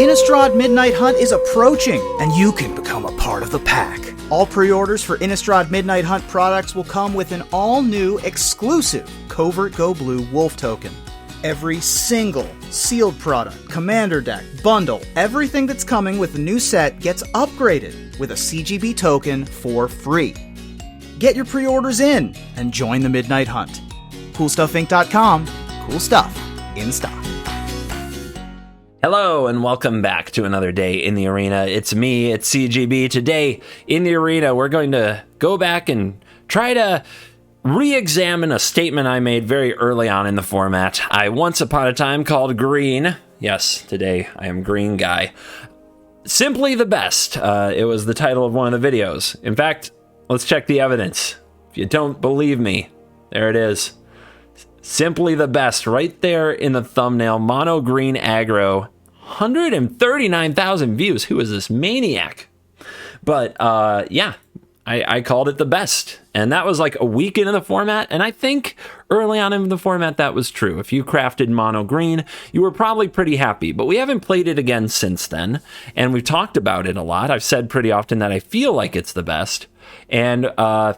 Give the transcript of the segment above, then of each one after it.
Innistrad Midnight Hunt is approaching, and you can become a part of the pack. All pre-orders for Innistrad Midnight Hunt products will come with an all-new exclusive Covert Go Blue Wolf token. Every single sealed product, commander deck, bundle, everything that's coming with the new set gets upgraded with a CGB token for free. Get your pre-orders in and join the Midnight Hunt. CoolStuffInc.com. Cool stuff in stock. Hello and welcome back to another day in the arena. It's me, it's CGB. Today in the arena, we're going to go back and try to re-examine a statement I made very early on in the format. I once upon a time called green. Yes, today I am green guy. Simply the best. It was the title of one of the videos. In fact, let's check the evidence. If you don't believe me, there it is. Simply the best, right there in the thumbnail. Mono green aggro, 139,000 views. Who is this maniac? But yeah, I called it the best. And that was like a week into the format. And I think early on in the format that was true. If you crafted mono green, you were probably pretty happy. But we haven't played it again since then. And we've talked about it a lot. I've said pretty often that I feel like it's the best. And and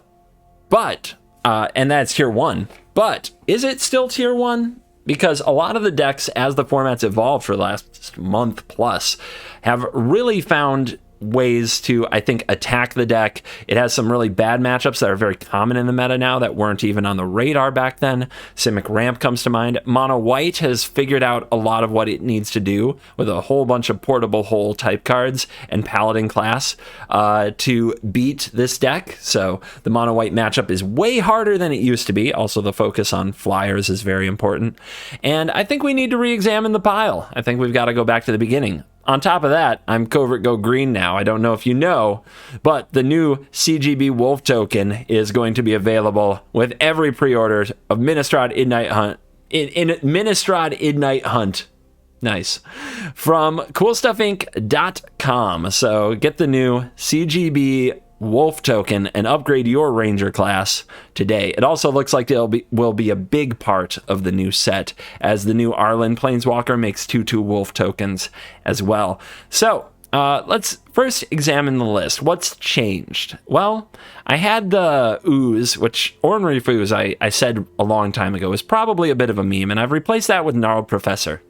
that's tier 1. But is it still tier 1? Because a lot of the decks, as the format's evolved for the last month plus, have really found ways to, I think, attack the deck. It has some really bad matchups that are very common in the meta now that weren't even on the radar back then. Simic Ramp comes to mind. Mono White has figured out a lot of what it needs to do with a whole bunch of portable hole type cards and Paladin class to beat this deck. So the Mono White matchup is way harder than it used to be. Also, the focus on flyers is very important. And I think we need to re-examine the pile. I think we've got to go back to the beginning. On top of that, I'm Covert Go Green now. I don't know if you know, but the new CGB Wolf token is going to be available with every pre-order of Innistrad Midnight Hunt. Innistrad Midnight Hunt. Nice. From CoolStuffInc.com. So get the new CGB Wolf token and upgrade your Ranger class today. It also looks like it will be a big part of the new set, as the new Arlen Planeswalker makes 2/2 Wolf tokens as well. So let's first examine the list. What's changed? Well, I had the Ooze, which Ornery Ooze I said a long time ago is probably a bit of a meme, and I've replaced that with Gnarled Professor.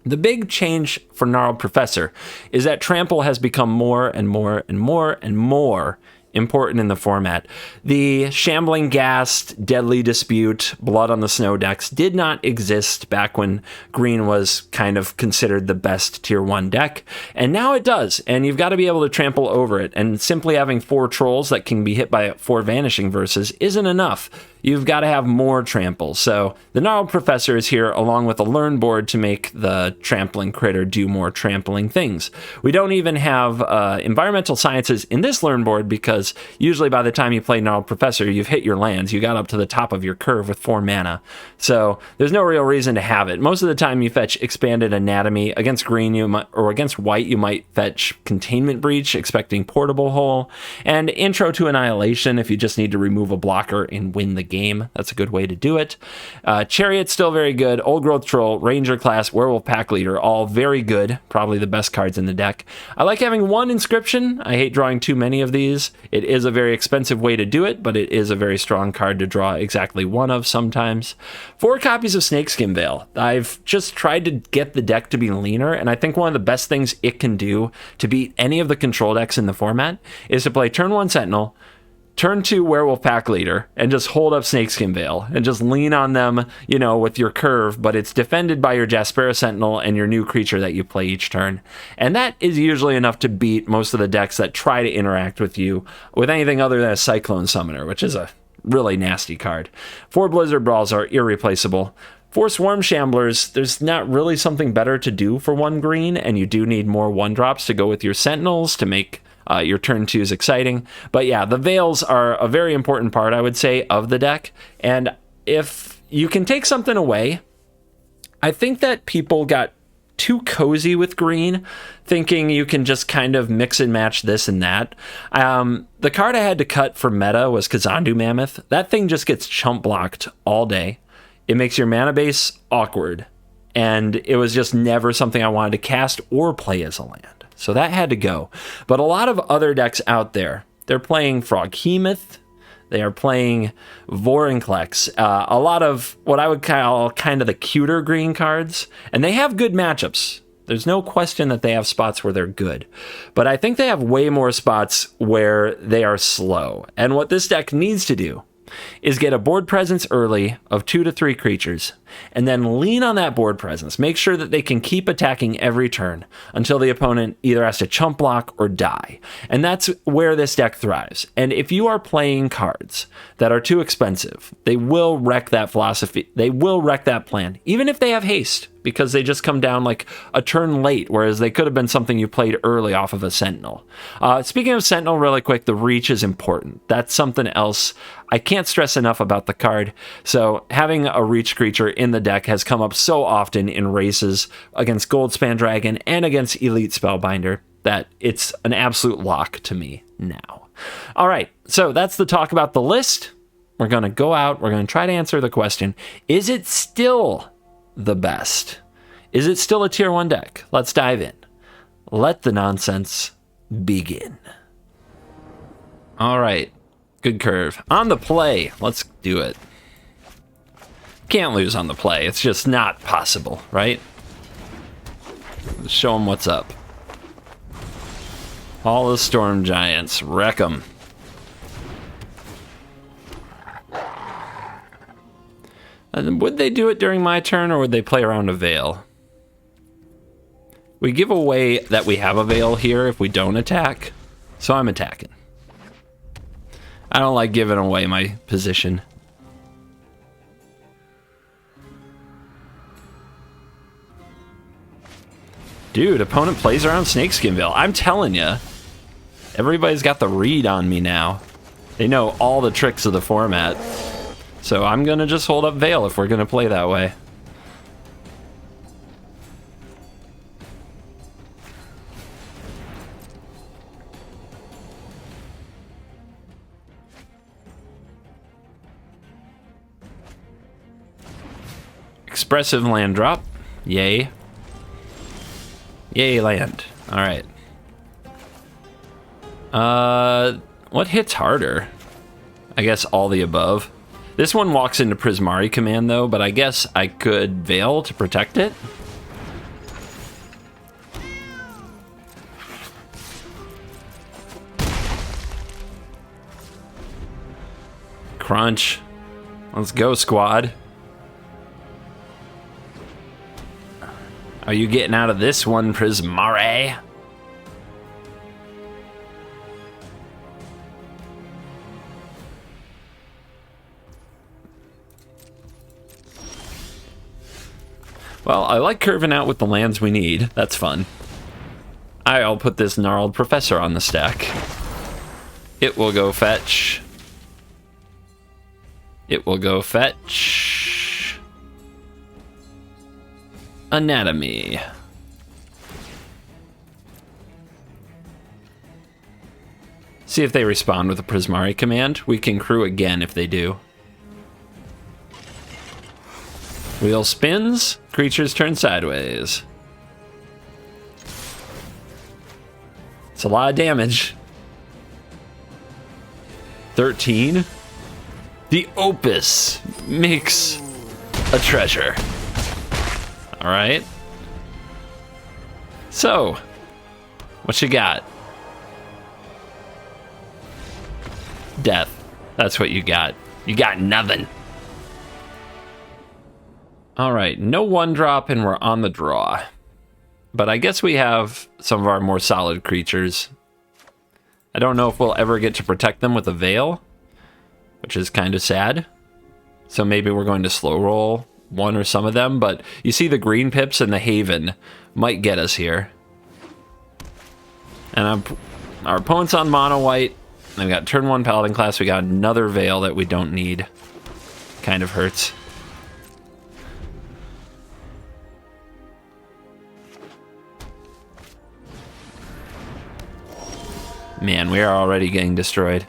The big change for Gnarled Professor is that Trample has become more and more and more and more important in the format. The Shambling Ghast, Deadly Dispute, Blood on the Snow decks did not exist back when Green was kind of considered the best tier 1 deck, and now it does, and you've got to be able to trample over it, and simply having 4 trolls that can be hit by 4 Vanishing Verses isn't enough. You've got to have more trample. So the Gnarled Professor is here along with a learn board to make the trampling critter do more trampling things. We don't even have environmental sciences in this learn board because usually by the time you play Gnarled Professor, you've hit your lands. You got up to the top of your curve with 4 mana. So there's no real reason to have it. Most of the time you fetch Expanded Anatomy. Against green, or against white, you might fetch Containment Breach, expecting Portable Hole, and Intro to Annihilation if you just need to remove a blocker and win the game. That's a good way to do it. Chariot's still very good. Old Growth Troll, Ranger class, Werewolf Pack Leader, all very good. Probably the best cards in the deck. I like having 1 Inscription. I hate drawing too many of these. It is a very expensive way to do it, but it is a very strong card to draw exactly 1 of sometimes. 4 copies of Snakeskin Veil. I've just tried to get the deck to be leaner, and I think one of the best things it can do to beat any of the control decks in the format is to play turn 1 Sentinel, turn 2 Werewolf Pack Leader, and just hold up Snakeskin Veil, and just lean on them, you know, with your curve, but it's defended by your Jaspera Sentinel and your new creature that you play each turn. And that is usually enough to beat most of the decks that try to interact with you with anything other than a Cyclone Summoner, which is a really nasty card. 4 Blizzard Brawls are irreplaceable. 4 Swarm Shamblers, there's not really something better to do for 1 green, and you do need more 1-drops to go with your Sentinels to make your turn 2 is exciting. But yeah, the Veils are a very important part, I would say, of the deck. And if you can take something away, I think that people got too cozy with green, thinking you can just kind of mix and match this and that. The card I had to cut for meta was Kazandu Mammoth. That thing just gets chump blocked all day. It makes your mana base awkward. and it was just never something I wanted to cast or play as a land. So that had to go. But a lot of other decks out there, they're playing Froghemoth, they are playing Vorinclex, a lot of what I would call kind of the cuter green cards, and they have good matchups. There's no question that they have spots where they're good. But I think they have way more spots where they are slow. And what this deck needs to do is get a board presence early of 2 to 3 creatures, and then lean on that board presence. Make sure that they can keep attacking every turn until the opponent either has to chump block or die. And that's where this deck thrives. And if you are playing cards that are too expensive, they will wreck that philosophy. They will wreck that plan, even if they have haste, because they just come down like a turn late, whereas they could have been something you played early off of a Sentinel. Speaking of Sentinel, really quick, the reach is important. That's something else I can't stress enough about the card. So having a reach creature in the deck has come up so often in races against Goldspan Dragon and against Elite Spellbinder that it's an absolute lock to me now. All right, so that's the talk about the list. We're going to go out. We're going to try to answer the question, is it still the best? Is it still a tier 1 deck? Let's dive in. Let the nonsense begin. All right, good curve. On the play, let's do it. Can't lose on the play. It's just not possible, right? Let's show them what's up. All the Storm Giants, wreck them. And would they do it during my turn, or would they play around a Veil? We give away that we have a Veil here if we don't attack, so I'm attacking. I don't like giving away my position. Dude, opponent plays around Snakeskin Veil. I'm telling you, everybody's got the read on me now. They know all the tricks of the format. So I'm going to just hold up Veil if we're going to play that way. Expressive land drop. Yay. Yay, land. All right. What hits harder? I guess all the above. This one walks into Prismari Command, though, but I guess I could Veil to protect it. Crunch. Let's go, squad. Are you getting out of this one, Prismari? Well, I like curving out with the lands we need. That's fun. I'll put this Gnarled Professor on the stack. It will go fetch. It will go fetch. Anatomy. See if they respond with a Prismari command. We can crew again if they do. Wheel spins, creatures turn sideways. It's a lot of damage. 13. The Opus makes a treasure. All right. So, what you got? Death. That's what you got. You got nothing. All right, no 1-drop and we're on the draw. But I guess we have some of our more solid creatures. I don't know if we'll ever get to protect them with a Veil, which is kind of sad. So maybe we're going to slow roll one or some of them, but you see the green pips and the Haven might get us here. And our opponent's on mono white. And we got turn 1 Paladin class. We got another Veil that we don't need. Kind of hurts. Man, we are already getting destroyed.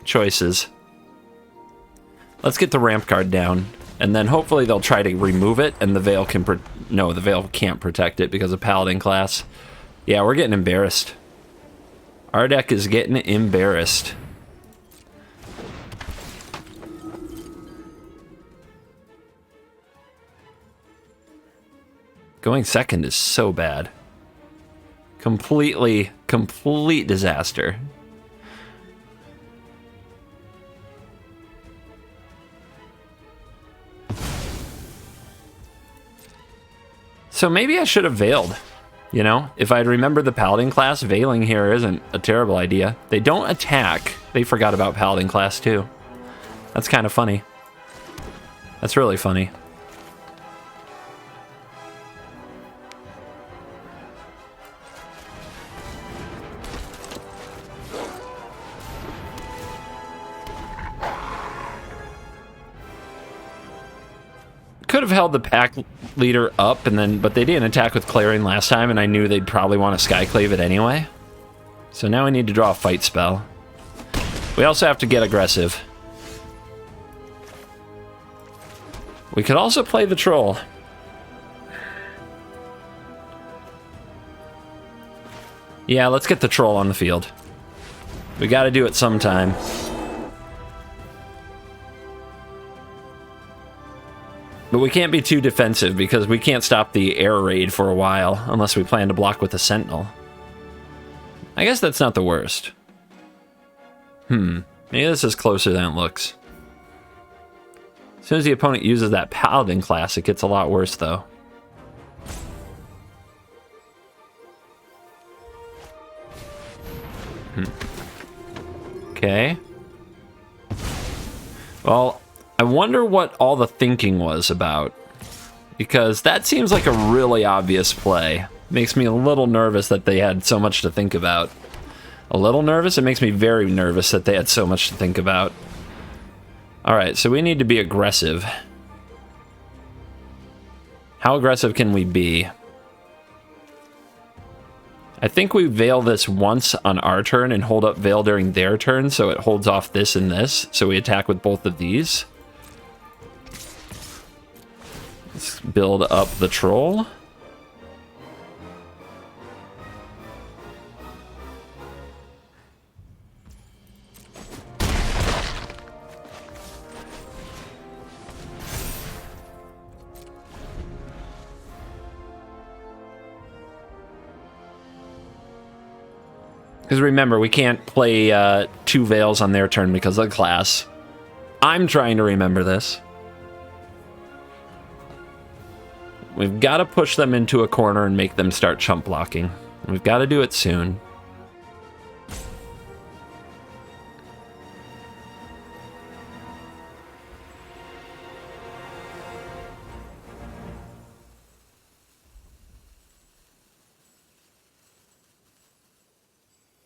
Choices. Let's get the ramp card down, and then hopefully they'll try to remove it, and the Veil can... No, the Veil can't protect it because of Paladin class. Yeah, we're getting embarrassed. Our deck is getting embarrassed. Going second is so bad. Complete disaster. So maybe I should have veiled. You know, if I'd remembered the Paladin class, veiling here isn't a terrible idea. They don't attack. They forgot about Paladin class too. That's kind of funny. That's really funny. Could have held the pack leader up, but they didn't attack with Clarion last time, and I knew they'd probably want to Skyclave it anyway. So now I need to draw a fight spell. We also have to get aggressive. We could also play the troll. Yeah, let's get the troll on the field. We got to do it sometime. But we can't be too defensive because we can't stop the air raid for a while unless we plan to block with the Sentinel. I guess that's not the worst. Maybe this is closer than it looks. As soon as the opponent uses that Paladin class, it gets a lot worse though. Okay. Well, I wonder what all the thinking was about, because that seems like a really obvious play. Makes me a little nervous that they had so much to think about. A little nervous? It makes me very nervous that they had so much to think about. Alright, so we need to be aggressive. How aggressive can we be? I think we veil this once on our turn and hold up veil during their turn, so it holds off this and this, so we attack with both of these. Let's build up the troll. Because remember, we can't play 2 Veils on their turn because of the class. I'm trying to remember this. We've got to push them into a corner and make them start chump blocking. We've got to do it soon.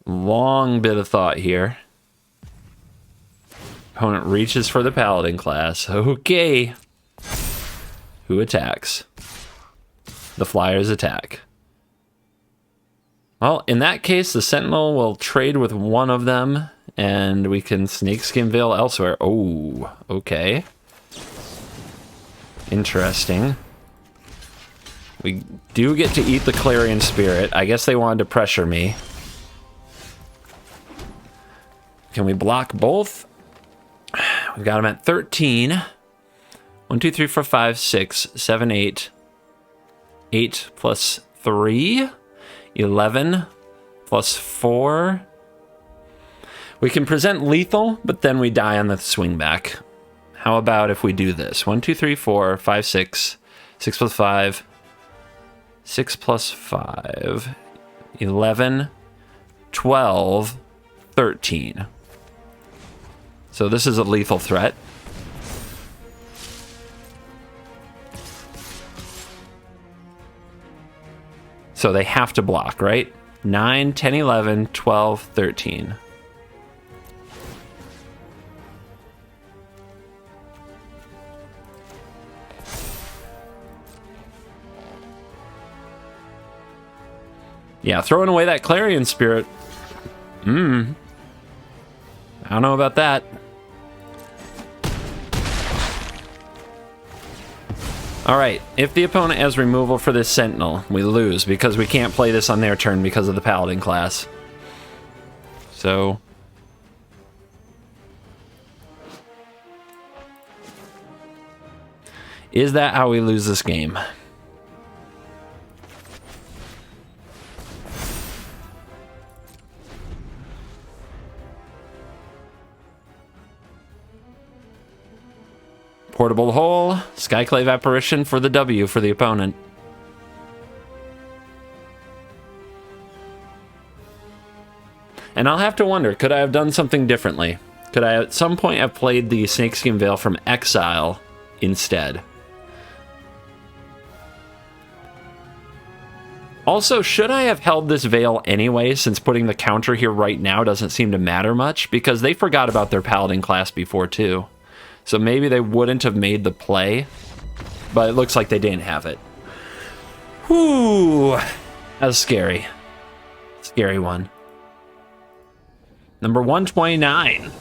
Long bit of thought here. Opponent reaches for the Paladin class. Okay. Who attacks? The Flyers attack. Well, in that case, the Sentinel will trade with one of them, and we can Snakeskin Veil elsewhere. Oh, okay. Interesting. We do get to eat the Clarion Spirit. I guess they wanted to pressure me. Can we block both? We've got them at 13. 1, 2, 3, 4, 5, 6, 7, 8. 8 plus 3. 11 plus 4. We can present lethal, but then we die on the swing back. How about if we do this? 1, 2, 3, 4, 5, 6. 6 plus 5. 6 plus 5. 11. 12. 13. So this is a lethal threat. So they have to block, right? 9, 10, 11, 12, 13. Yeah, throwing away that Clarion Spirit. I don't know about that. All right, if the opponent has removal for this Sentinel, we lose because we can't play this on their turn because of the Paladin class. So... is that how we lose this game? Portable Hole, Skyclave Apparition for the W for the opponent. And I'll have to wonder, could I have done something differently? Could I at some point have played the Snakeskin Veil from Exile instead? Also, should I have held this Veil anyway, since putting the counter here right now doesn't seem to matter much? Because they forgot about their Paladin class before, too. So maybe they wouldn't have made the play, but it looks like they didn't have it. Whew. That was scary. Scary one. Number 129.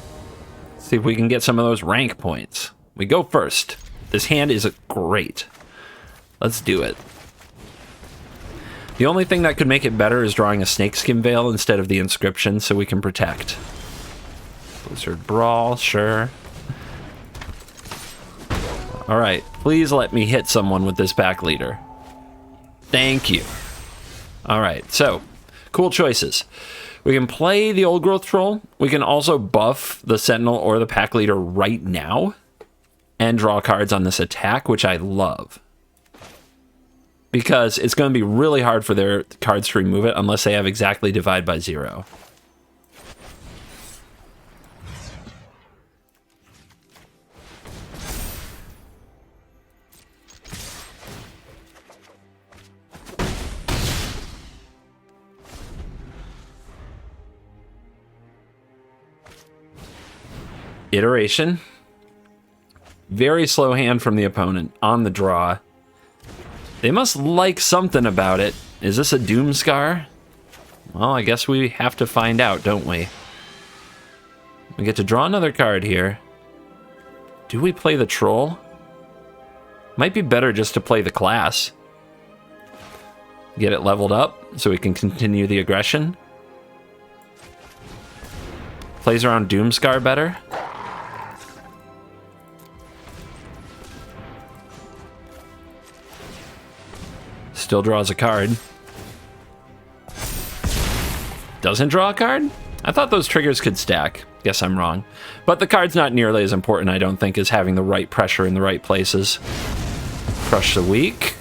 Let's see if we can get some of those rank points. We go first. This hand is great. Let's do it. The only thing that could make it better is drawing a Snakeskin Veil instead of the Inscription so we can protect. Blizzard Brawl, sure. Alright, please let me hit someone with this pack leader. Thank you. Alright, so, cool choices. We can play the Old Growth Troll. We can also buff the Sentinel or the pack leader right now and draw cards on this attack, which I love. Because it's going to be really hard for their cards to remove it unless they have exactly divide by 0. Iteration. Very slow hand from the opponent on the draw. They must like something about it. Is this a Doomscar? Well, I guess we have to find out, don't we? We get to draw another card here. Do we play the Troll? Might be better just to play the class. Get it leveled up so we can continue the aggression. Plays around Doomscar better. Still draws a card. Doesn't draw a card? I thought those triggers could stack. Guess I'm wrong. But the card's not nearly as important, I don't think, as having the right pressure in the right places. Crush the Weak.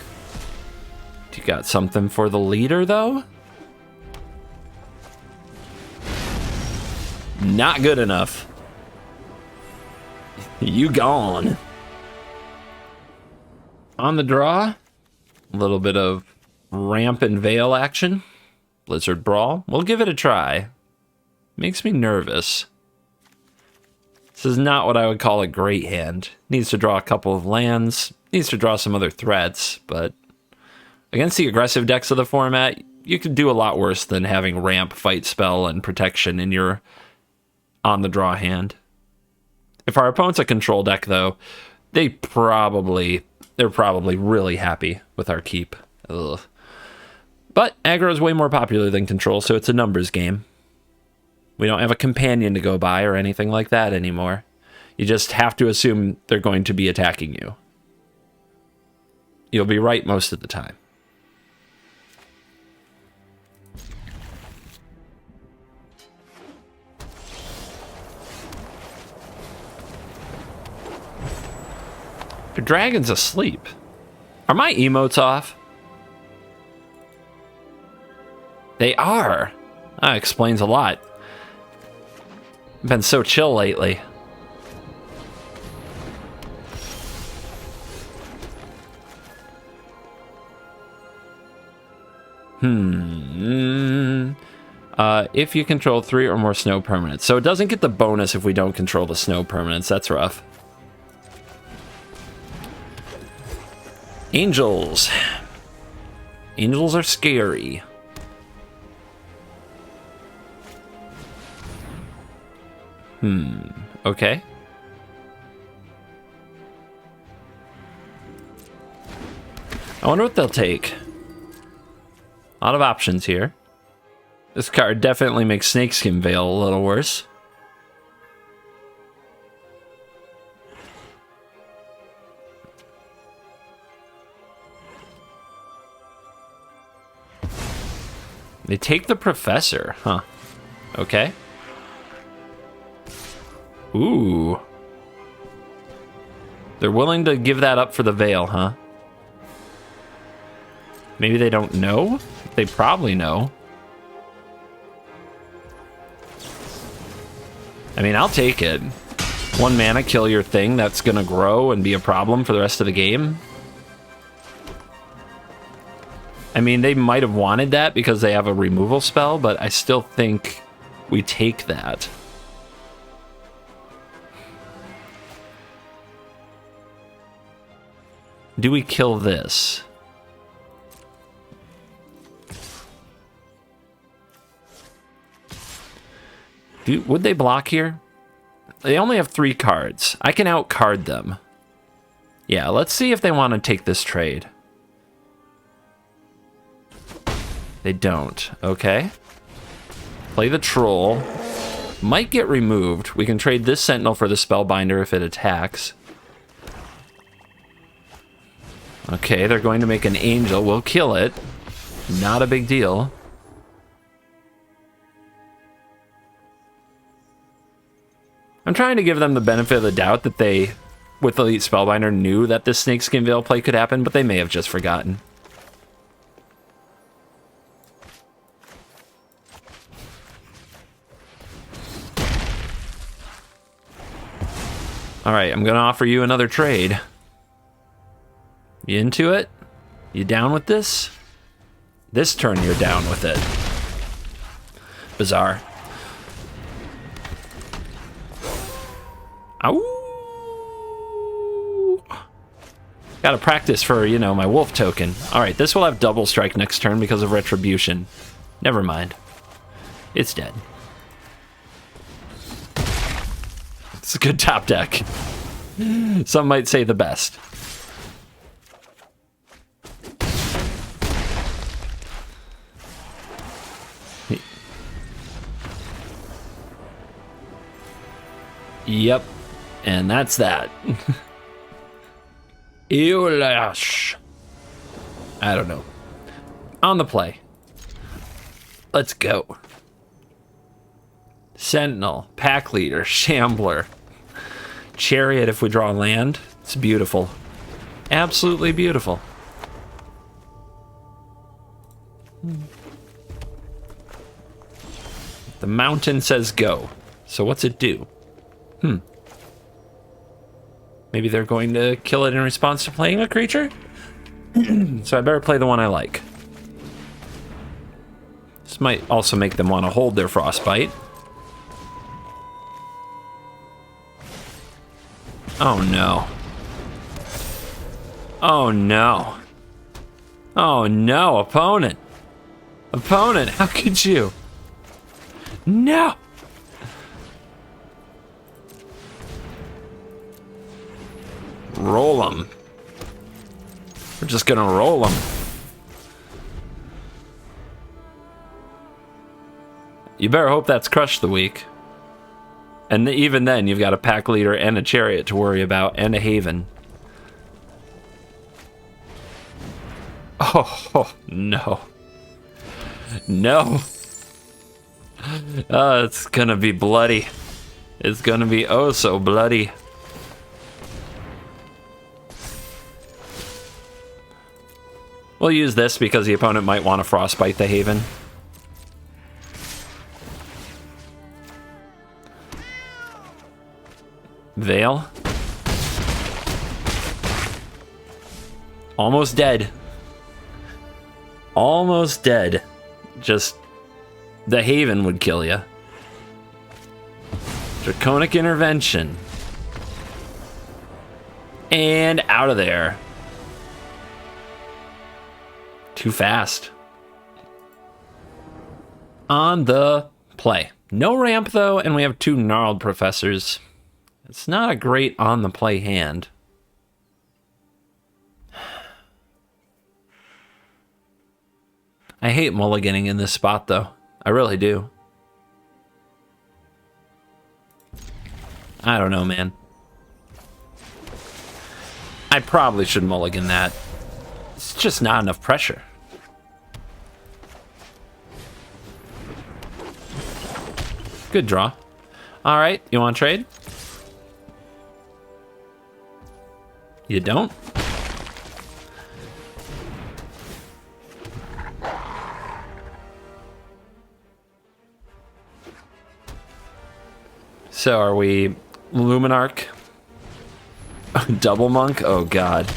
You got something for the leader, though? Not good enough. You gone. On the draw, a little bit of ramp and veil action. Blizzard Brawl. We'll give it a try. Makes me nervous. This is not what I would call a great hand. Needs to draw a couple of lands. Needs to draw some other threats, but against the aggressive decks of the format, you could do a lot worse than having ramp, fight spell, and protection in your on-the-draw hand. If our opponent's a control deck, though, they're probably really happy with our keep. Ugh. But aggro is way more popular than control, so it's a numbers game. We don't have a companion to go by or anything like that anymore. You just have to assume they're going to be attacking you. You'll be right most of the time. The dragon's asleep. Are my emotes off? They are. That explains a lot. Been so chill lately. If you control 3 or more snow permanents. So it doesn't get the bonus if we don't control the snow permanents. That's rough. Angels. Angels are scary. Okay. I wonder what they'll take. A lot of options here. This card definitely makes Snakeskin Veil a little worse. They take the Professor, huh? Okay. Ooh. They're willing to give that up for the Veil, huh? Maybe they don't know? They probably know. I mean, I'll take it. 1 mana, kill your thing that's gonna grow and be a problem for the rest of the game. I mean, they might have wanted that because they have a removal spell, but I still think we take that. Do we kill this? Would they block here? They only have 3 cards. I can outcard them. Yeah, let's see if they want to take this trade. They don't. Okay. Play the Troll. Might get removed. We can trade this Sentinel for the Spellbinder if it attacks. Okay, they're going to make an Angel. We'll kill it. Not a big deal. I'm trying to give them the benefit of the doubt that they, with Elite Spellbinder, knew that this Snakeskin Veil play could happen, but they may have just forgotten. Alright, I'm going to offer you another trade. You into it? You down with this? This turn you're down with it. Bizarre. Ow! Gotta practice for, you know, my wolf token. Alright, this will have double strike next turn because of Retribution. Never mind. It's dead. It's a good top deck. Some might say the best. Yep. And that's that. Eulash. I don't know. On the play. Let's go. Sentinel, Pack Leader, Shambler, Chariot if we draw land. It's beautiful. Absolutely beautiful. The mountain says go. So what's it do? Maybe they're going to kill it in response to playing a creature? So I better play the one I like. This might also make them want to hold their Frostbite. Oh no. Oh no. Oh no, opponent. Opponent, how could you? No. Roll them. We're just gonna roll them. You better hope that's Crush the Weak. And even then, you've got a Pack Leader and a Chariot to worry about, and a Haven. Oh no. No. It's gonna be bloody. It's gonna be oh so bloody. We'll use this because the opponent might want to Frostbite the Haven. Veil. Almost dead. Almost dead. Just the Haven would kill you. Draconic Intervention. And out of there. Too fast. On the play. No ramp though, and we have 2 Gnarled Professors. It's not a great on the play hand. I hate mulliganing in this spot, though. I really do. I don't know, man. I probably should mulligan that. It's just not enough pressure. Good draw. All right, you want to trade? You don't? So are we Luminarch? Double Monk? Oh god.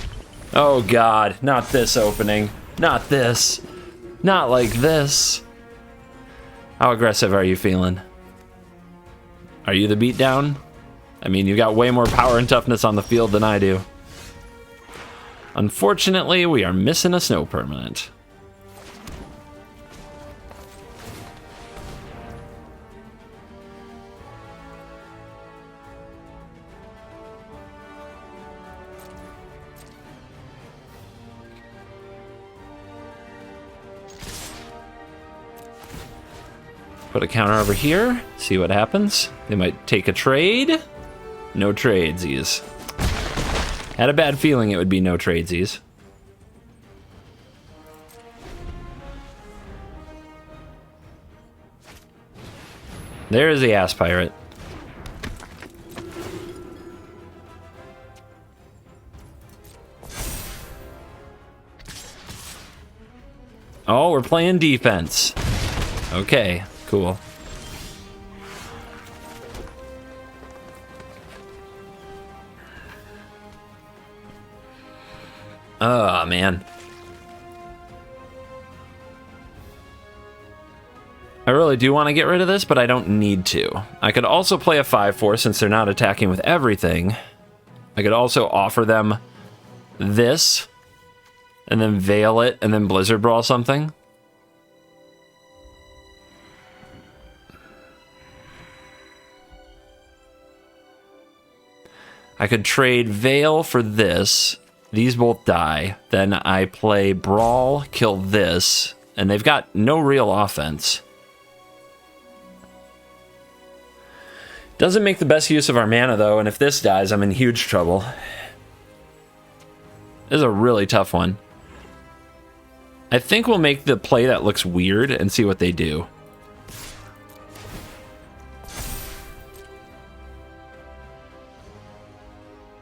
Oh god, not this opening. Not this. Not like this. How aggressive are you feeling? Are you the beatdown? I mean, you got way more power and toughness on the field than I do. Unfortunately, we are missing a snow permanent. Put a counter over here, see what happens. They might take a trade. No tradesies. Had a bad feeling it would be no tradesies. There's the Ass Pirate. Oh, we're playing defense. Okay. Cool. Oh, man. I really do want to get rid of this, but I don't need to. I could also play a 5/4 since they're not attacking with everything. I could also offer them this, and then Veil it, and then Blizzard Brawl something. I could trade Veil for this. These both die. Then I play Brawl, kill this, and they've got no real offense. Doesn't make the best use of our mana, though, and if this dies, I'm in huge trouble. This is a really tough one. I think we'll make the play that looks weird and see what they do.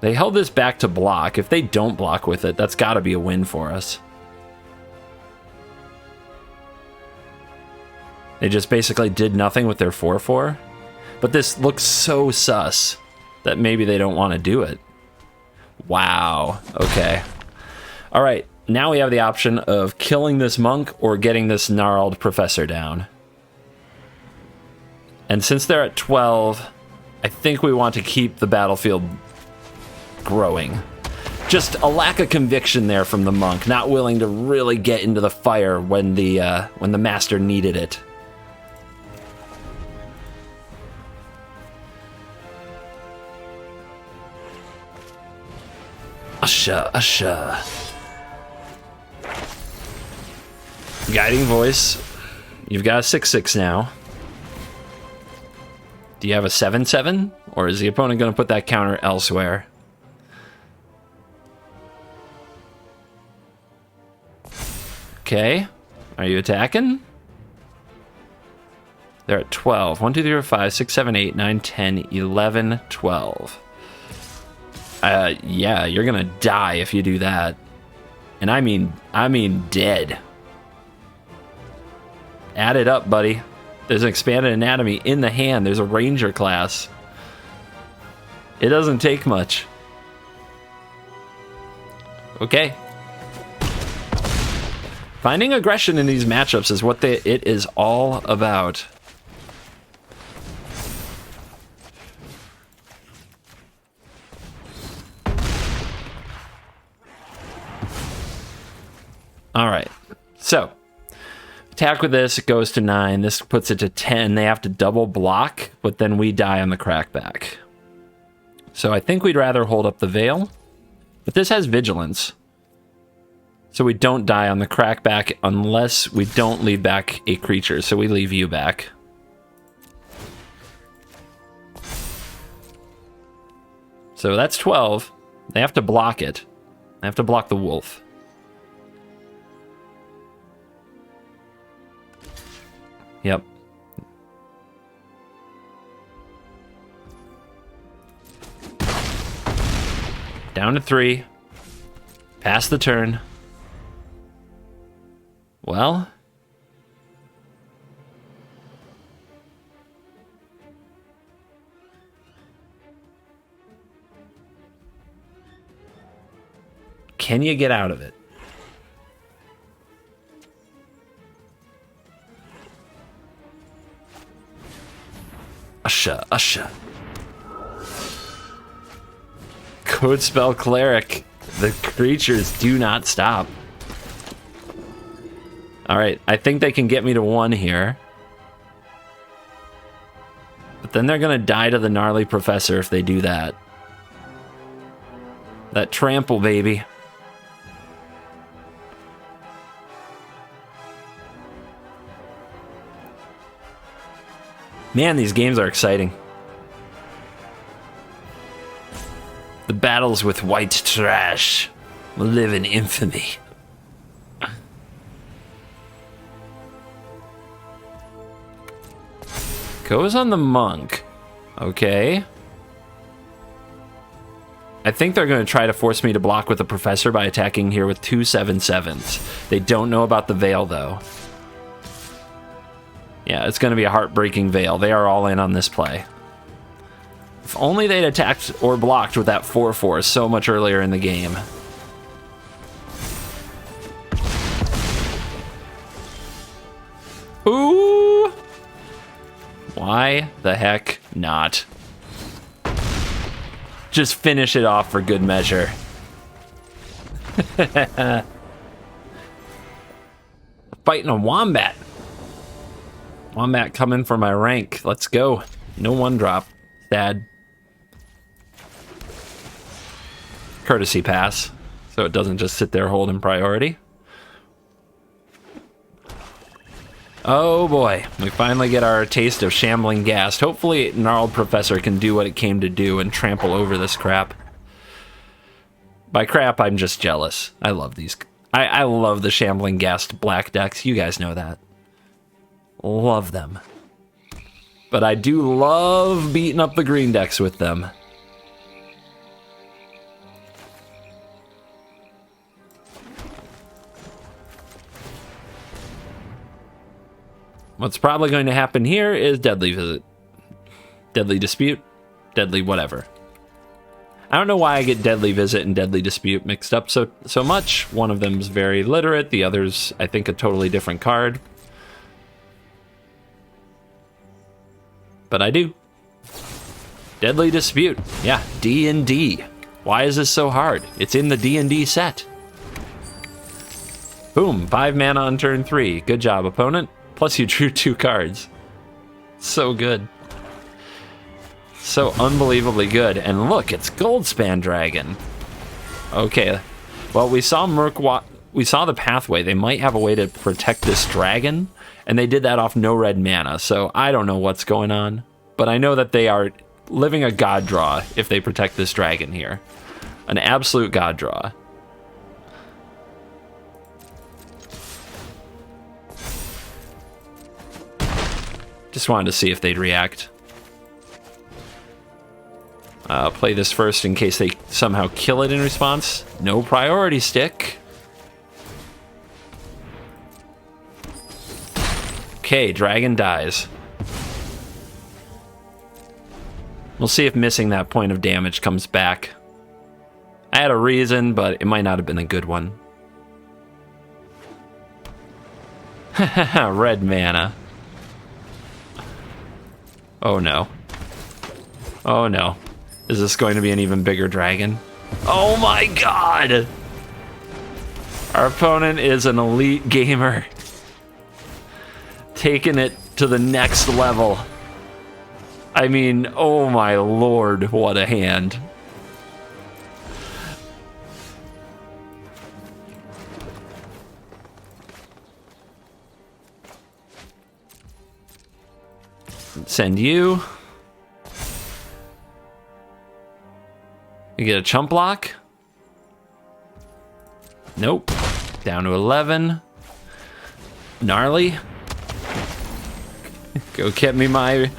They held this back to block. If they don't block with it, that's got to be a win for us. They just basically did nothing with their 4/4. But this looks so sus that maybe they don't want to do it. Wow. Okay. All right. Now we have the option of killing this monk or getting this gnarled professor down. And since they're at 12, I think we want to keep the battlefield growing. Just a lack of conviction there from the monk, not willing to really get into the fire when the master needed it. Usha. Guiding voice. You've got a 6/6 now. Do you have a 7/7? Or is the opponent going to put that counter elsewhere? Okay. Are you attacking? They're at 12. 1, 2, 3, 4, 5, 6, 7, 8, 9, 10, 11, 12. Yeah, you're gonna die if you do that. And I mean dead. Add it up, buddy. There's an expanded anatomy in the hand. There's a ranger class. It doesn't take much. Okay. Finding aggression in these matchups is what it is all about. All right, so attack with this, it goes to 9. This puts it to 10. They have to double block, but then we die on the crackback. So I think we'd rather hold up the Veil, but this has Vigilance. So we don't die on the crackback unless we don't leave back a creature. So we leave you back. So that's 12. They have to block it. They have to block the wolf. Yep. Down to 3. Pass the turn. Well. Can you get out of it? Usha, Usha. Code spell cleric. The creatures do not stop. Alright, I think they can get me to 1 here. But then they're gonna die to the gnarly professor if they do that. That trample, baby. Man, these games are exciting. The battles with white trash will live in infamy. Goes on the monk. Okay. I think they're going to try to force me to block with the professor by attacking here with 2 7/7s. They don't know about the veil, though. Yeah, it's going to be a heartbreaking veil. They are all in on this play. If only they'd attacked or blocked with that 4/4 so much earlier in the game. Ooh! Why the heck not? Just finish it off for good measure. Fighting a wombat. Wombat coming for my rank. Let's go. No 1-drop. Sad. Courtesy pass. So it doesn't just sit there holding priority. Oh boy. We finally get our taste of Shambling Ghast. Hopefully Gnarled Professor can do what it came to do and trample over this crap. By crap, I'm just jealous. I love these. I love the Shambling Ghast black decks. You guys know that. Love them. But I do love beating up the green decks with them. What's probably going to happen here is Deadly Visit. Deadly Dispute. Deadly whatever. I don't know why I get Deadly Visit and Deadly Dispute mixed up so much. One of them's very literate. The other's, I think, a totally different card. But I do. Deadly Dispute. Yeah, D&D. Why is this so hard? It's in the D&D set. Boom, 5 mana on turn 3. Good job, opponent. Plus you drew 2 cards. So good. So unbelievably good. And look, it's Goldspan Dragon. Okay. Well, we saw we saw the pathway. They might have a way to protect this dragon. And they did that off no red mana, so I don't know what's going on. But I know that they are living a god draw if they protect this dragon here. An absolute god draw. Just wanted to see if they'd react. Play this first in case they somehow kill it in response. No priority stick. Okay, dragon dies. We'll see if missing that point of damage comes back. I had a reason, but it might not have been a good one. Red mana. Oh no. Oh no. Is this going to be an even bigger dragon? Oh my god! Our opponent is an elite gamer. Taking it to the next level. I mean, oh my lord, what a hand. Send you. You get a chump block. Nope. Down to 11. Gnarly. Go get me my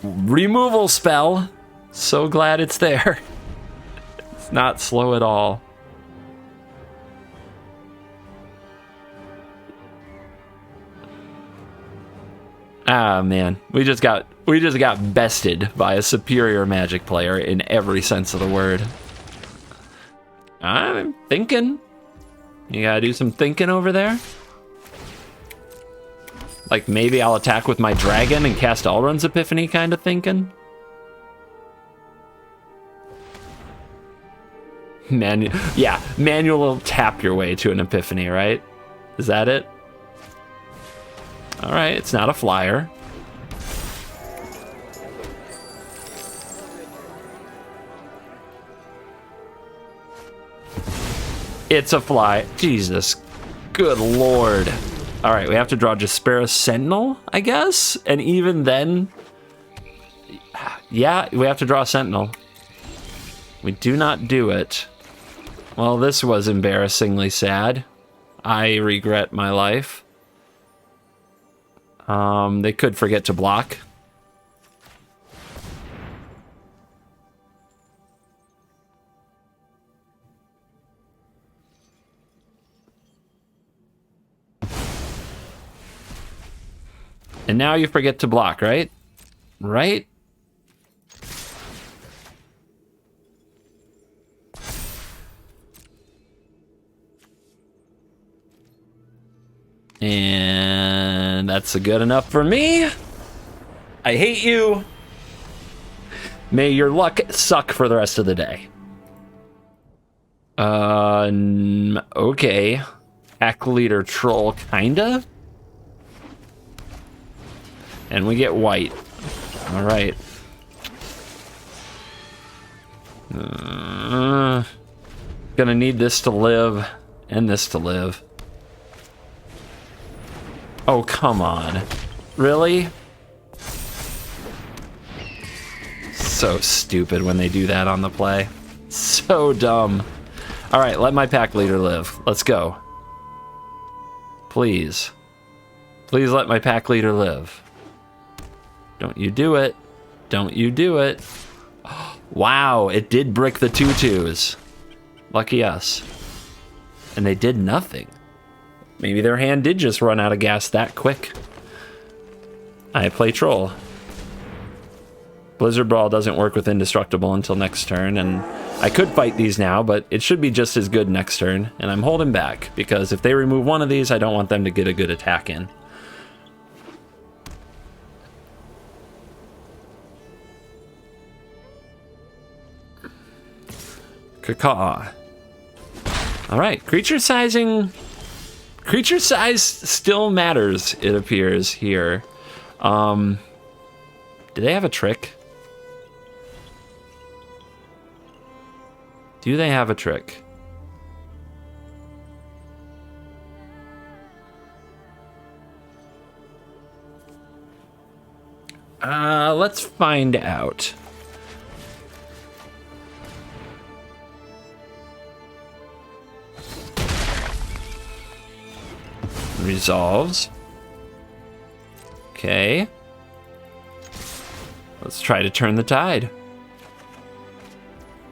removal spell. So glad it's there. It's not slow at all. Ah, man. We just got bested by a superior Magic player in every sense of the word. I'm thinking. You gotta do some thinking over there. Like maybe I'll attack with my dragon and cast Elrond's Epiphany kind of thinking. Manual will tap your way to an Epiphany, right? Is that it? All right, it's not a flyer. It's a fly. Jesus. Good lord. All right, we have to draw Jaspera Sentinel, I guess? And even then... Yeah, we have to draw a Sentinel. We do not do it. Well, this was embarrassingly sad. I regret my life. They could forget to block. And now you forget to block, right? Right? And that's good enough for me. I hate you. May your luck suck for the rest of the day. Okay. Pack leader troll, kinda? And we get white. All right. Gonna need this to live and this to live. Oh, come on. Really? So stupid when they do that on the play. So dumb. All right, let my pack leader live. Let's go. Please. Please let my pack leader live. Don't you do it. Don't you do it. Wow, it did brick the 2/2s. Lucky us. And they did nothing. Maybe their hand did just run out of gas that quick. I play troll. Blizzard Brawl doesn't work with Indestructible until next turn, and I could fight these now, but it should be just as good next turn, and I'm holding back, because if they remove one of these, I don't want them to get a good attack in. Caw. Alright, creature sizing... Creature size still matters, it appears, here. Do they have a trick? Do they have a trick? Let's find out. Resolves. Okay. Let's try to turn the tide.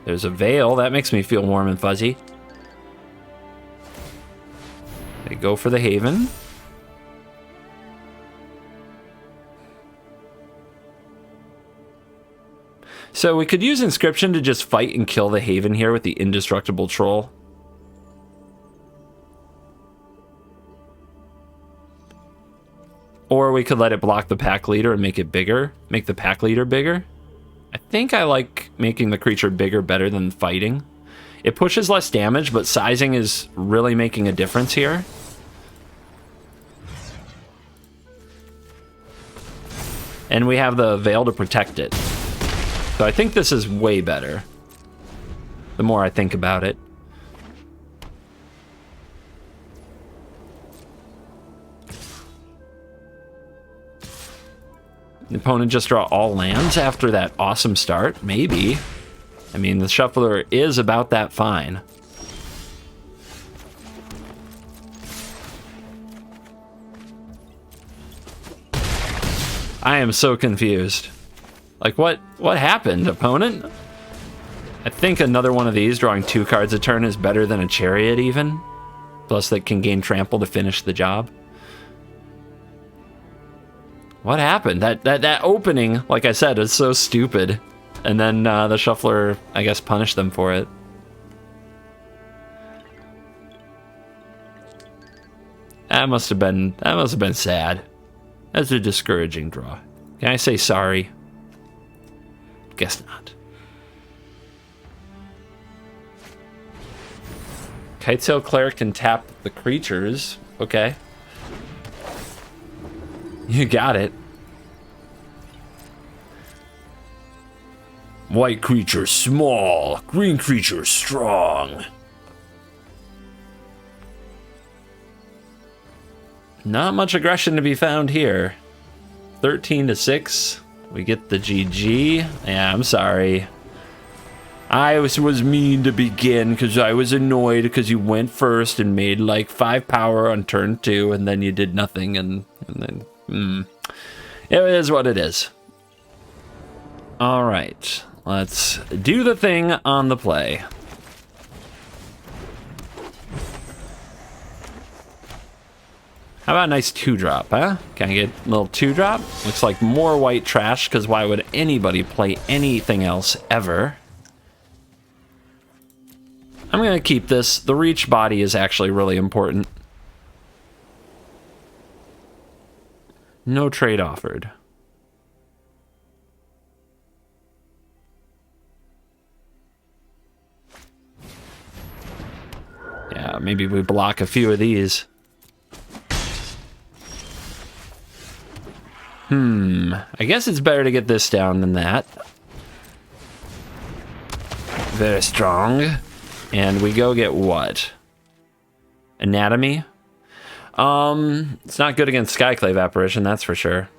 There's a veil. That makes me feel warm and fuzzy. They go for the Haven. So we could use Inscription to just fight and kill the Haven here with the Indestructible Troll. Or we could let it block the pack leader and make it bigger. Make the pack leader bigger. I think I like making the creature bigger better than fighting. It pushes less damage, but sizing is really making a difference here. And we have the veil to protect it. So I think this is way better. The more I think about it. The opponent just draw all lands after that awesome start? Maybe. I mean, the shuffler is about that fine. I am so confused. Like, what happened, opponent? I think another one of these, drawing 2 cards a turn, is better than a Chariot even. Plus, that can gain trample to finish the job. What happened? That opening, like I said, is so stupid. And then the shuffler, I guess, punished them for it. That must have been sad. That's a discouraging draw. Can I say sorry? Guess not. Kitesail Cleric can tap the creatures. Okay. You got it. White creature small, green creature strong. Not much aggression to be found here. 13-6. We get the GG. Yeah, I'm sorry. I was mean to begin because I was annoyed because you went first and made like 5 power on turn 2 and then you did nothing and then... It is what it is. All right, let's do the thing on the play. How about a nice 2-drop, huh? Can I get a little 2-drop? Looks like more white trash, because why would anybody play anything else ever? I'm going to keep this. The reach body is actually really important. No trade offered. Yeah, maybe we block a few of these. I guess it's better to get this down than that. Very strong. And we go get what? Anatomy? It's not good against Skyclave Apparition, that's for sure.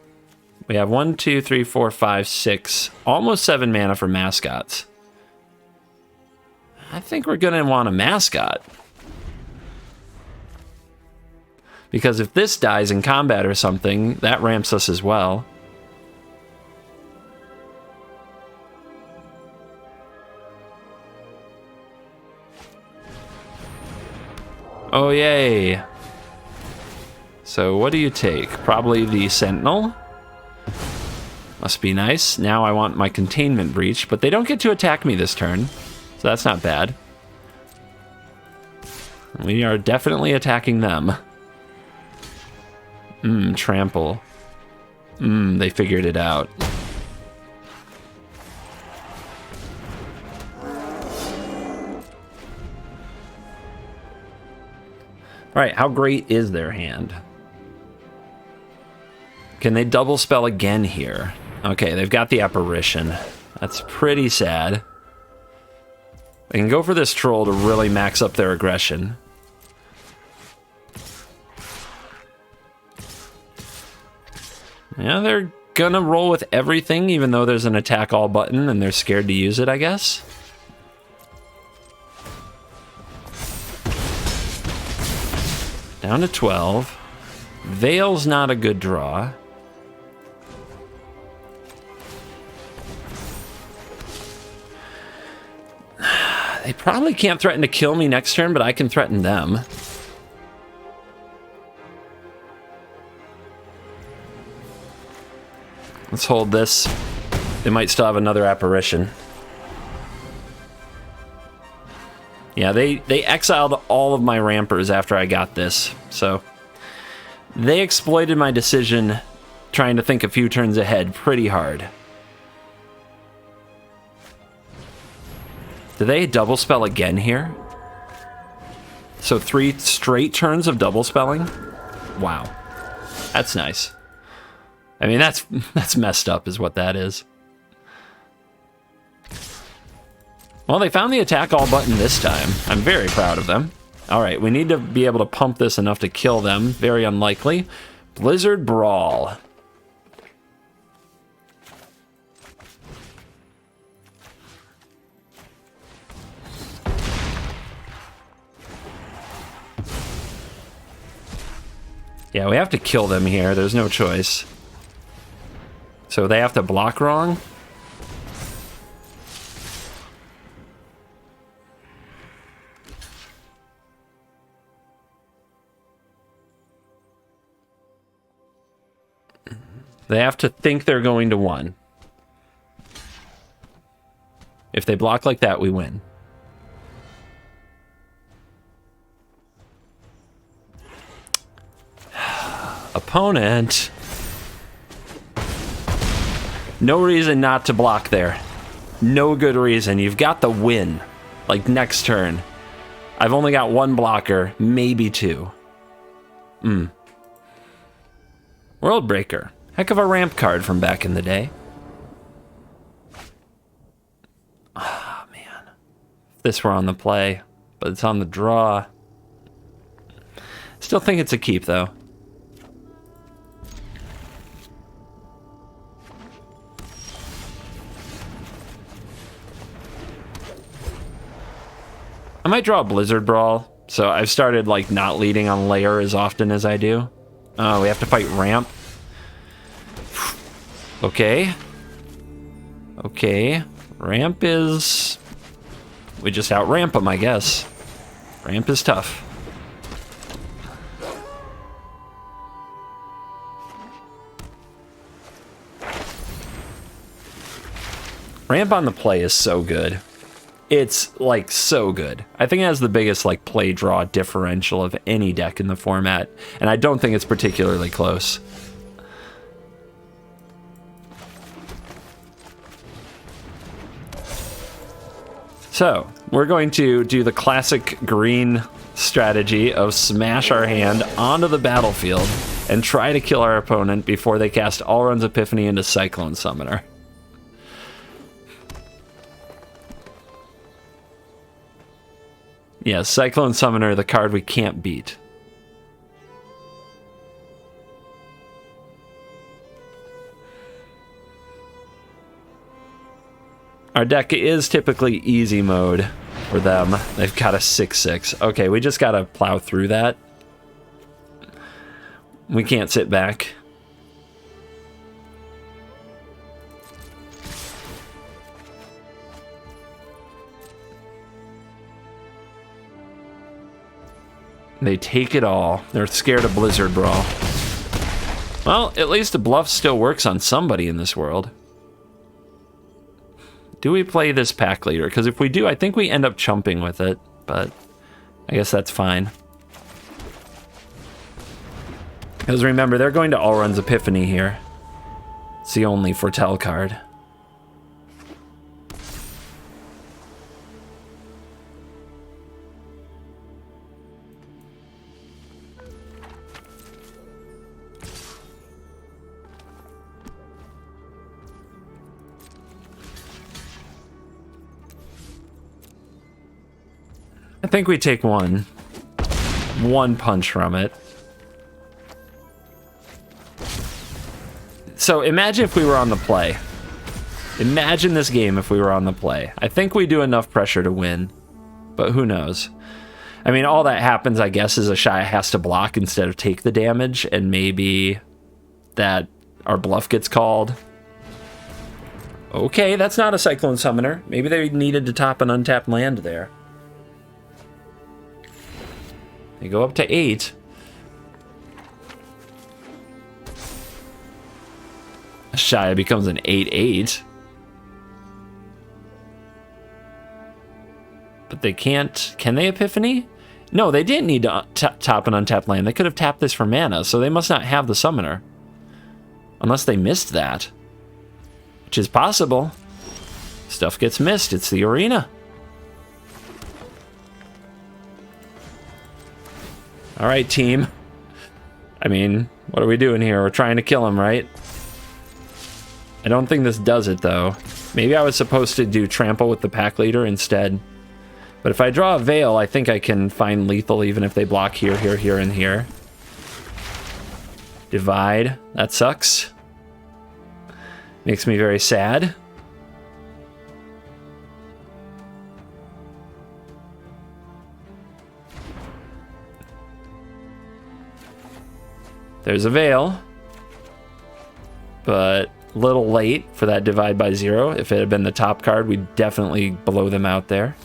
We have 1, 2, 3, 4, 5, 6, almost 7 mana for mascots. I think we're gonna want a mascot. Because if this dies in combat or something, that ramps us as well. Oh, yay. So what do you take? Probably the Sentinel. Must be nice. Now I want my Containment Breach, but they don't get to attack me this turn. So that's not bad. We are definitely attacking them. Trample. They figured it out. Alright, how great is their hand? Can they double spell again here? Okay, they've got the Apparition. That's pretty sad. They can go for this Troll to really max up their aggression. Yeah, they're gonna roll with everything, even though there's an attack all button and they're scared to use it, I guess. Down to 12. Veil's not a good draw. They probably can't threaten to kill me next turn, but I can threaten them. Let's hold this. They might still have another Apparition. Yeah, they exiled all of my rampers after I got this, so they exploited my decision trying to think a few turns ahead pretty hard. Do they double spell again here? So 3 straight turns of double spelling? Wow. That's nice. I mean, that's messed up is what that is. Well, they found the attack all button this time. I'm very proud of them. All right, we need to be able to pump this enough to kill them. Very unlikely. Blizzard Brawl. Yeah, we have to kill them here. There's no choice. So they have to block wrong. They have to think they're going to 1. If they block like that, we win. Opponent. No reason not to block there. No good reason. You've got the win. Like next turn. I've only got 1 blocker, maybe 2. World Breaker. Heck of a ramp card from back in the day. Ah, man. If this were on the play, but it's on the draw. Still think it's a keep, though. I might draw a Blizzard Brawl, so I've started, like, not leading on layer as often as I do. Oh, we have to fight ramp. Okay. Okay. Ramp is... We just out-ramp them, I guess. Ramp is tough. Ramp on the play is so good. It's, like, so good. I think it has the biggest, like, play-draw differential of any deck in the format, and I don't think it's particularly close. So, we're going to do the classic green strategy of smash our hand onto the battlefield and try to kill our opponent before they cast Alrund's Epiphany into Cyclone Summoner. Yeah, Cyclone Summoner, the card we can't beat. Our deck is typically easy mode for them. They've got a 6/6. Okay, we just gotta plow through that. We can't sit back. They take it all. They're scared of Blizzard Brawl. Well, at least a bluff still works on somebody in this world. Do we play this pack leader? Because if we do, I think we end up chumping with it, but I guess that's fine. Because remember, they're going to Alrund's Epiphany here. It's the only foretell card. I think we take one punch from it. So imagine if we were on the play. Imagine this game if we were on the play. I think we do enough pressure to win, but who knows? I mean, all that happens, I guess, is a Shia has to block instead of take the damage, and maybe that our bluff gets called. Okay, that's not a Cyclone Summoner. Maybe they needed to top an untapped land there. They go up to 8. Shia becomes an 8/8. But they can't... Can they Epiphany? No, they didn't need to top an untapped land. They could have tapped this for mana, so they must not have the summoner. Unless they missed that. Which is possible. Stuff gets missed. It's the arena. All right, team. I mean, what are we doing here? We're trying to kill him, right? I don't think this does it, though. Maybe I was supposed to do trample with the pack leader instead. But if I draw a Veil, I think I can find lethal even if they block here, here, here, and here. Divide. That sucks. Makes me very sad. There's a Veil, but a little late for that divide by 0. If it had been the top card, we'd definitely blow them out there.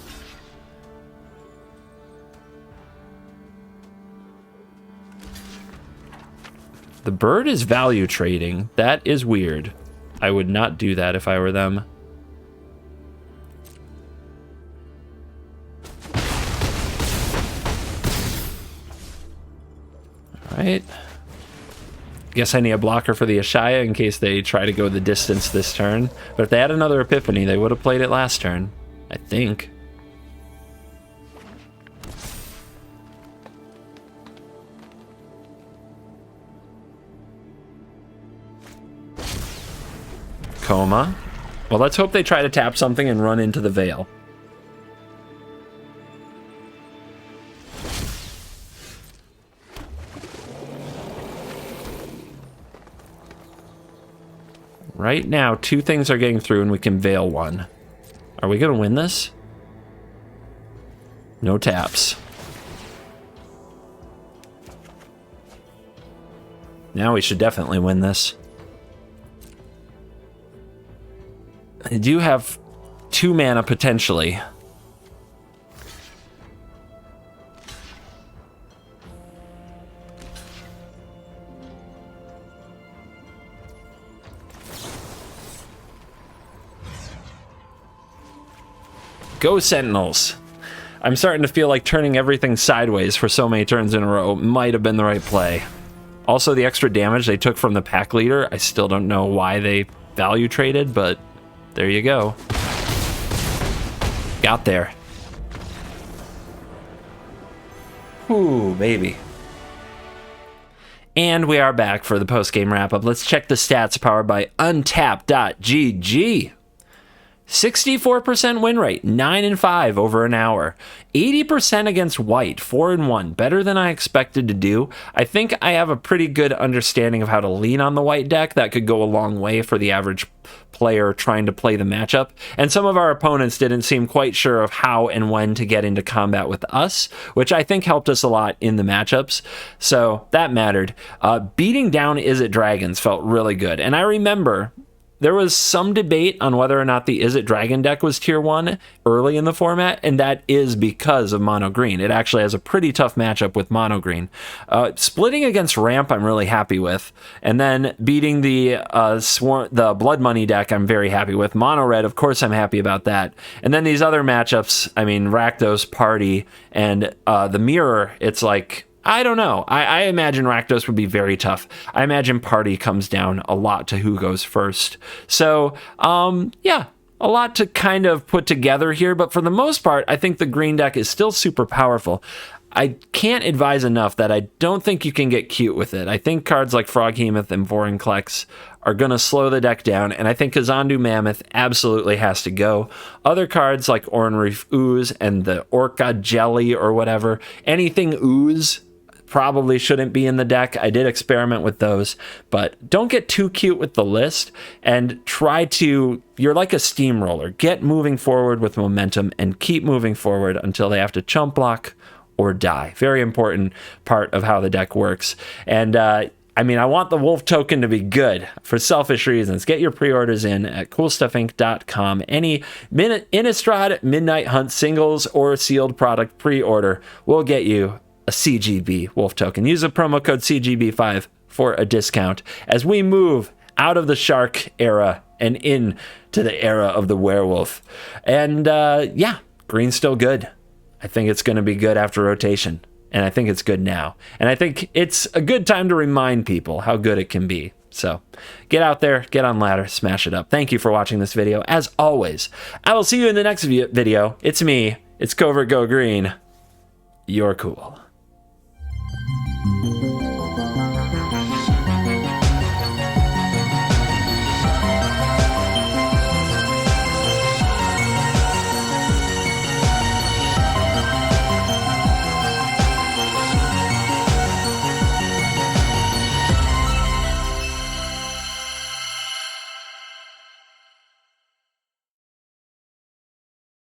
The bird is value trading. That is weird. I would not do that if I were them. All right. Guess I need a blocker for the Ashaya in case they try to go the distance this turn. But if they had another Epiphany, they would have played it last turn, I think. Coma. Well, let's hope they try to tap something and run into the Veil. Right now, 2 things are getting through and we can Veil 1. Are we going to win this? No taps. Now we should definitely win this. I do have 2 mana potentially. Go Sentinels. I'm starting to feel like turning everything sideways for so many turns in a row might have been the right play. Also, the extra damage they took from the pack leader, I still don't know why they value traded, but there you go. Got there. Ooh, baby. And we are back for the post-game wrap-up. Let's check the stats powered by Untap.gg. 64% win rate, 9-5 over an hour. 80% against white, 4-1, better than I expected to do. I think I have a pretty good understanding of how to lean on the white deck. That could go a long way for the average player trying to play the matchup. And some of our opponents didn't seem quite sure of how and when to get into combat with us, which I think helped us a lot in the matchups. So that mattered. Beating down Is It Dragons felt really good. And I remember there was some debate on whether or not the Is It Dragon deck was tier 1 early in the format, and that is because of mono green. It actually has a pretty tough matchup with mono green. Splitting against ramp, I'm really happy with, and then beating the Blood Money deck, I'm very happy with. Mono red, of course, I'm happy about that. And then these other matchups, I mean, Rakdos, Party, and the Mirror, it's like, I don't know. I imagine Rakdos would be very tough. I imagine Party comes down a lot to who goes first. So, yeah, a lot to kind of put together here. But for the most part, I think the green deck is still super powerful. I can't advise enough that I don't think you can get cute with it. I think cards like Froghemoth and Vorinclex are going to slow the deck down, and I think Kazandu Mammoth absolutely has to go. Other cards like Oran-Reef Ooze and the Orca Jelly or whatever, anything Ooze probably shouldn't be in the deck. I did experiment with those, but don't get too cute with the list and try to, you're like a steamroller. Get moving forward with momentum and keep moving forward until they have to chump block or die. Very important part of how the deck works. And I mean, I want the Wolf token to be good for selfish reasons. Get your pre-orders in at coolstuffinc.com. Any Innistrad Midnight Hunt singles or sealed product pre-order will get you a CGB Wolf token. Use the promo code CGB5 for a discount as we move out of the shark era and into the era of the werewolf. And yeah, green's still good. I think it's going to be good after rotation. And I think it's good now. And I think it's a good time to remind people how good it can be. So get out there, get on ladder, smash it up. Thank you for watching this video. As always, I will see you in the next video. It's me. It's Covert Go Green. You're cool.